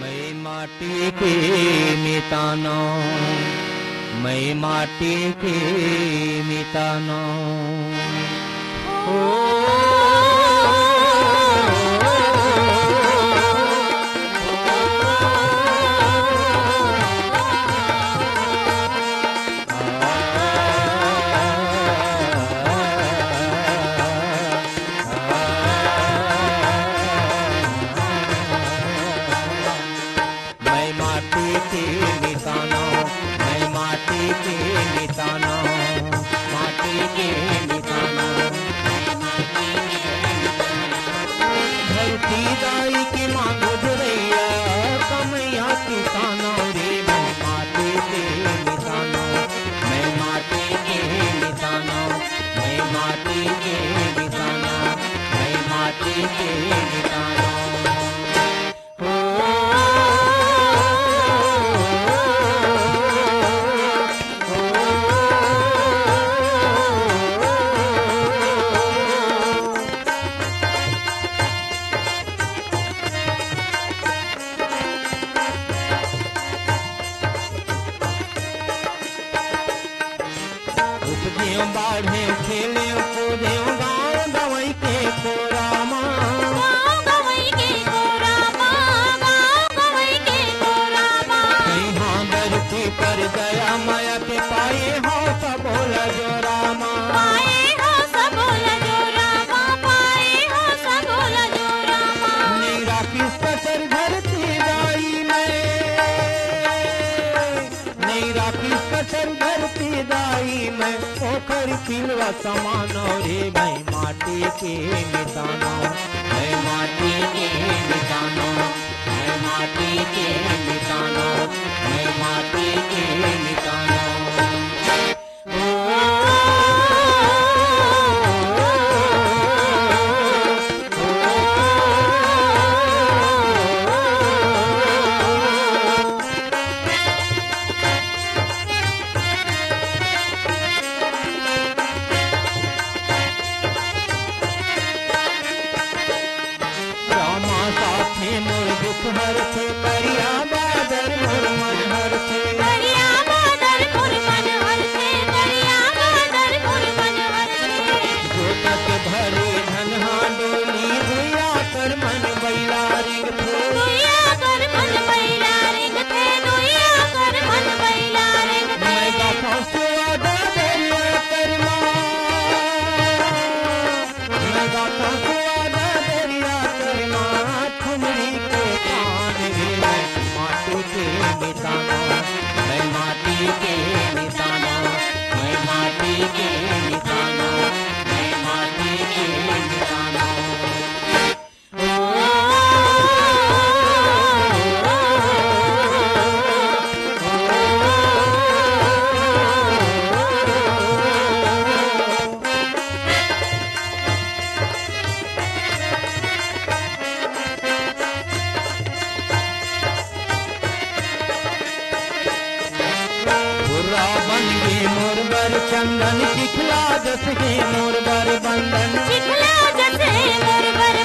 मैं माटी के मिताना, मैं माटी के मिताना। मैं माटी के मिताना, मैं माटी के मिताना, माटी के मिताना। धरती दाई की माँ गुजरैया, कमैया किसाना रे। मैं माटी के मिताना, मैं माटी के मिताना, मैं माटी के मिताना, मैं माटी के मिताना। उपजे बाढ़े खेले कूदे गाँव गवई के कोरामा, गाँव गवई के कोरामा, गाँव गवई के कोरामा। कहीं धरती पर दया माया के पाए हो सब बोला जो रामा। पाए हो सब बोला जो रामा, पाए हो सब बोला जो रामा। नहीं राखी कसर धरती दाई में, नहीं राखी कसर धरती दाई में। पोखर पिलवा समान रे। मैं माटी के मिताना, मैं माटी के मिताना, मैं माटी के मिताना, मैं माटी के मिताना। रामा साथे मोर दुख हर थे, करिया बादल मोर मन हर थे। करिया बादल मोर मन हर से, करिया बादल मोर मन हर से। जोता के भरे धनहा डोली, भैया कर मन बैला रिंग थे। दुइया कर मन बैला रिंग थे, दुइया कर मन बैला रिंग थे। मैं गाथा सुवादा दरिया करमा, मैं गाथा सुवादा दरिया करमा। ठुमरी के कान गे मैं माटी के मिताना, मैं माटी के मिताना, मैं माटी के मिताना, मैं माटी के मिताना। बुर्रा बन गे मोर बर चंदन, चिखला जस गे मोर बर बंदन। चिखला जसे मोर बर